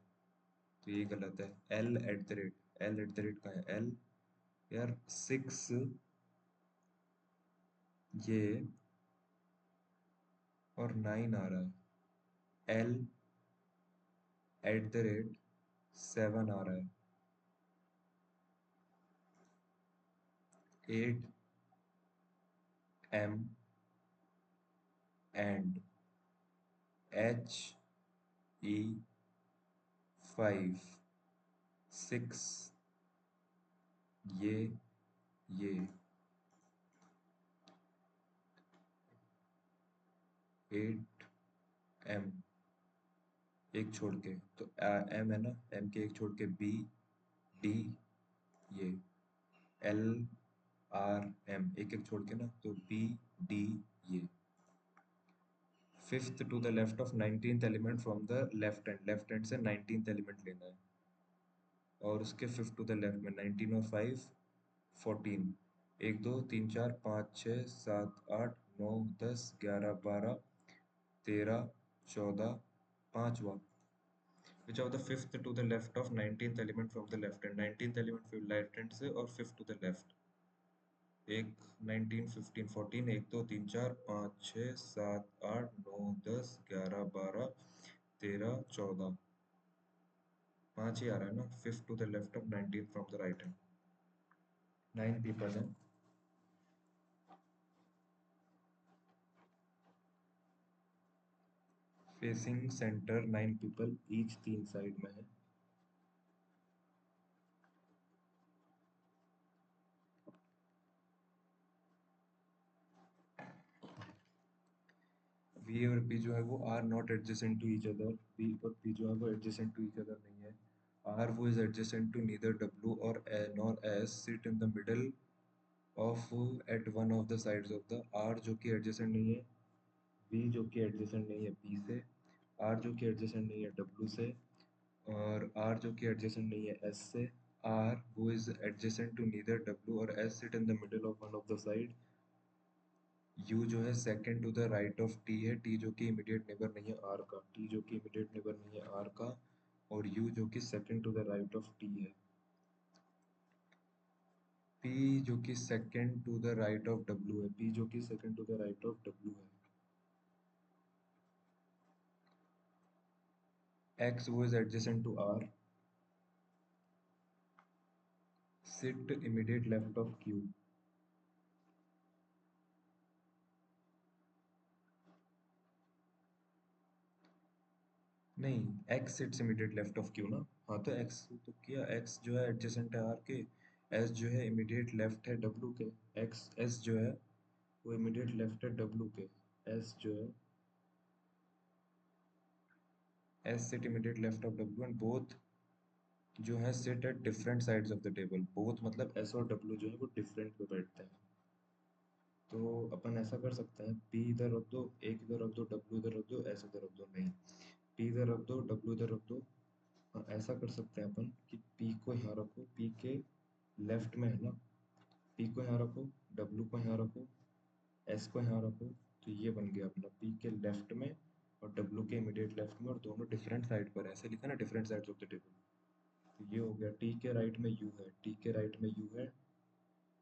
तो ये गलत है। L at the rate, L at the rate का है एल, यार 6 ये और 9 आ रहा है, एल एट द रेट 7 आ रहा है, 8m एंड एच ई 5 6 ये 8m एक छोड़ के, तो एम है ना, एम के एक छोड़ के बी डी ये, एल आर एम एक एक छोड़ के ना, तो बी डी ये, fifth to the left of 19th element from the left hand से 19th एलिमेंट लेना है, और उसके फिफ्थ टू द लेफ्ट में 19 और 5 14, एक दो तीन चार पाँच छः सात आठ नौ 10 11 12 13 14, पांचवा, which of the fifth to the left of 19th element from the left hand, 19th element फिर लेफ्ट हैंड से और फिफ्थ टू द लेफ्ट, एक 19 15 14, एक दो तीन चार पाँच छः सात आठ नौ 10 11 12 13 14, पाँच ही आ रहा है ना, fifth to the left of 19 from the right hand, 9 people हैं, फेसिंग सेंटर 9 पीपल ईच, तीन साइड में है। वी और पी जो है वो are not adjacent to each other, V और पी जो है वो एडजेसेंट टू ईच अदर नहीं है, आर वो is adjacent to neither W और nor S sit in the middle of at one of the sides of the, R जो कि एडजेसेंट नहीं है, बी जो कि एडजेसेंट नहीं है पी से, आर जो कि एडजेसेंट नहीं है डब्ल्यू से, और आर जो कि एडजेसेंट नहीं है एस से, R who is adjacent to neither W और S sit in the middle of one of the side, U जो है second to the right of T है, टी जो कि इमीडिएट नेबर नहीं है आर का, टी जो कि इमीडिएट नेबर नहीं है आर का, और U जो कि second to the right of T है। P जो कि second to the right of W है। P जो कि second to the right of W है। X वो is adjacent to R. Sit immediate left of Q. नहीं, X sits immediate left of Q ना। हाँ तो X तो किया, X जो है adjacent है R के, S जो है immediate left है W के, S जो है वो immediate left है W के, S जो है S sit immediate left of W and both जो है sit at different sides of the table। both मतलब S और W जो है वो different पे बैठते हैं। तो अपन ऐसा कर सकते हैं, P इधर रख दो, एक इधर रख दो, W इधर रख दो, S इधर रख दो। नहीं, P इधर रख दो, W इधर रख दो। हाँ, ऐसा कर सकते हैं अपन कि P को यहाँ रखो, P के लेफ्ट में है ना, P को यहाँ रखो, W को यहाँ रखो, S को यहाँ रखो। तो ये बन गया अपना P के लेफ्ट में और W के इमीडिएट लेफ्ट में, और दोनों डिफरेंट साइड पर, ऐसे लिखा ना, different sides of the table. तो ये हो गया। T के राइट में U है, T के राइट में U है,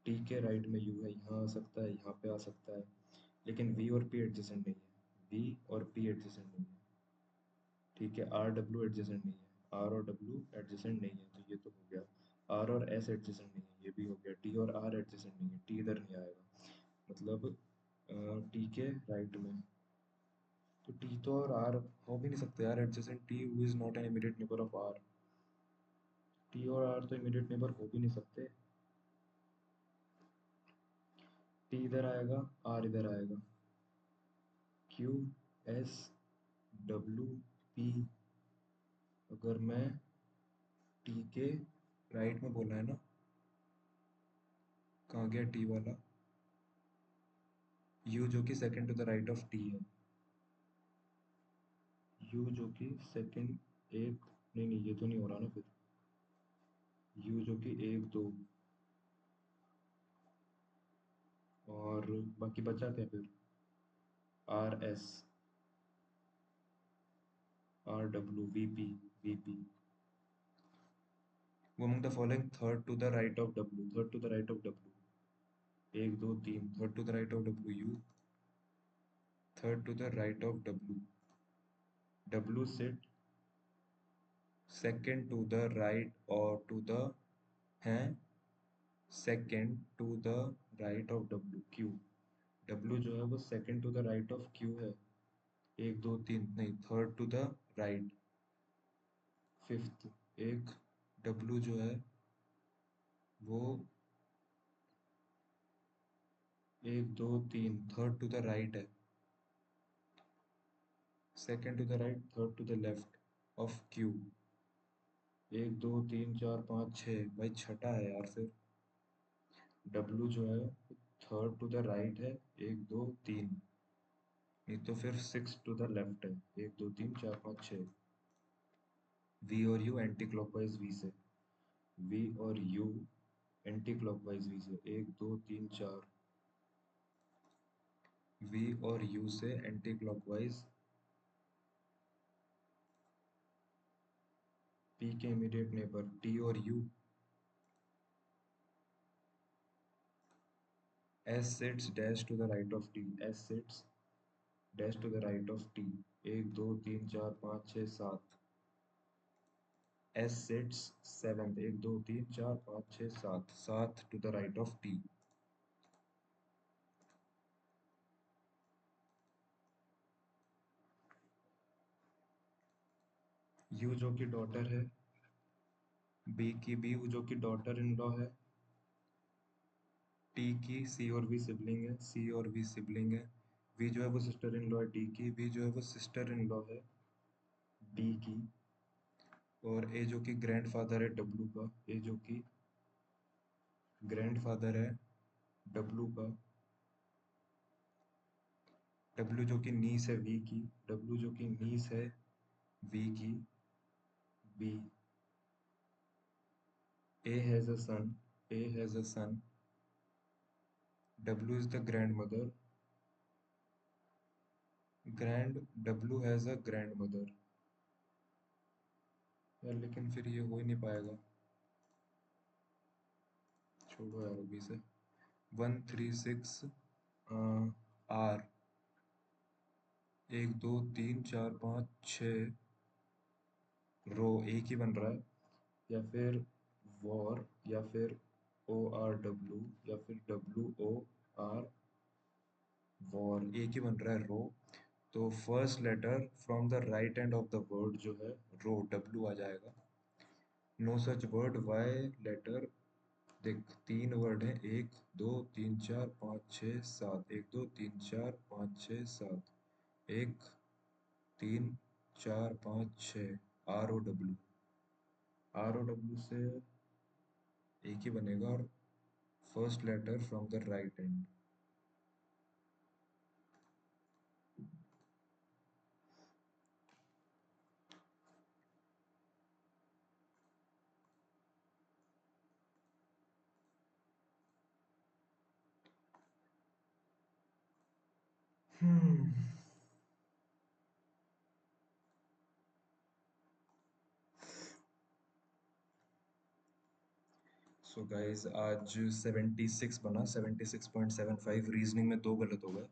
T के राइट में U है, यहाँ आ सकता है, यहाँ पे आ सकता है, लेकिन V और P एडजेसेंट नहीं है। V और P एडजेसेंट नहीं है। ठीक है, R W एडजेसेंट नहीं है, R और W एडजेसेंट नहीं है, तो ये तो हो गया। R और S एडजेसेंट नहीं है, ये भी हो गया। T और R एडजेसेंट नहीं है, T इधर नहीं आएगा, मतलब T के राइट में। तो T तो और R हो भी नहीं सकते यार adjacent. T who is not an immediate neighbour of R। T और R तो इमीडिएट नेबर हो भी नहीं सकते। T इधर आएगा, R इधर आएगा, Q S W P। अगर मैं T के राइट में बोला है ना, कहाँ गया T वाला, U जो कि second to the right of T है। U जो कि सेकंड, एक, नहीं नहीं ये तो नहीं हो रहा ना फिर। U जो कि एक दो, और बाकी बचा क्या फिर, R S R W V P V P। वो among the following third to the right of W, third to the right of W, एक दो तीन, third to the right of W, U third to the right of W, W sit second to the right or to the है second to the right of W, Q। W जो है वो second to the right of Q है, एक दो तीन नहीं, third to the right, fifth. एक W जो है वो एक दो तीन थर्ड टू द राइट है, second to the right, third to the left of Q। एक दो तीन चार पाँच छः, भाई छठा है यार फिर। W जो है थर्ड टू द राइट है, एक दो तीन, नहीं तो फिर सिक्स टू द लेफ्ट है, एक दो तीन चार पाँच छः। V और U एंटी क्लॉकवाइज V से, V और U एंटी क्लॉकवाइज V से, एक दो तीन चार। V और U से एंटी क्लॉकवाइज P के इमीडिएट नेबर T और U। S sits dash to the right of T, S sits dash to the right of T, एक दो तीन चार पाँच छः सात। S sits seventh, एक दो तीन चार पाँच छः सात, सात to the right of T। U जो कि डॉटर है B की, B जो कि डॉटर इन लॉ है T की, C और V सिबलिंग है, C और V सिबलिंग है। V जो है वो सिस्टर इन लॉ है D की, V जो है वो सिस्टर इन लॉ है D की। और A जो कि ग्रैंडफादर है W का, A जो कि ग्रैंडफादर है W का। W जो कि नीस है V की, W जो कि नीस है V की, B। A has a son, A has a son, W is the grandmother, W has a grandmother। यार लेकिन फिर ये हो ही नहीं पाएगा। छोड़ो यार अभी से। 136 आर, 1 2 3 4 5 6 रो एक ही बन रहा है, या फिर वॉर, या फिर ORW, या फिर WOR, वॉर एक ही बन रहा है रो। तो first letter from the right end of the word जो है रो W आ जाएगा। No such word Y letter. देख तीन वर्ड हैं, 1 2 3 4 5 6 7, 1 2 3 4 5 6 7, 1 3 4 5 6, ROW से एक ही बनेगा, और first letter from the right end. Hmm. So guys आज 76 बना, 76.75। रीजनिंग में दो गलत हो गए।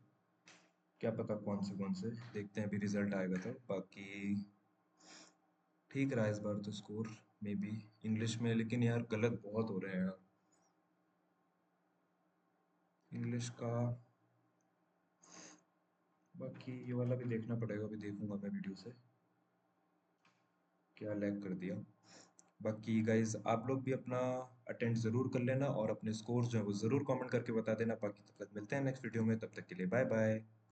क्या पता कौन से, देखते हैं अभी रिजल्ट आएगा तो। बाकी ठीक रहा इस बार तो स्कोर, मे बी। इंग्लिश में लेकिन यार गलत बहुत हो रहे हैं यार, इंग्लिश का। बाकी ये वाला भी देखना पड़ेगा, अभी देखूंगा मैं वीडियो से क्या लैग कर दिया। बाकी गाइज आप लोग भी अपना अटेंड ज़रूर कर लेना, और अपने स्कोर्स जो है वो ज़रूर कमेंट करके बता देना। बाकी तब तक मिलते हैं नेक्स्ट वीडियो में, तब तक के लिए बाय बाय।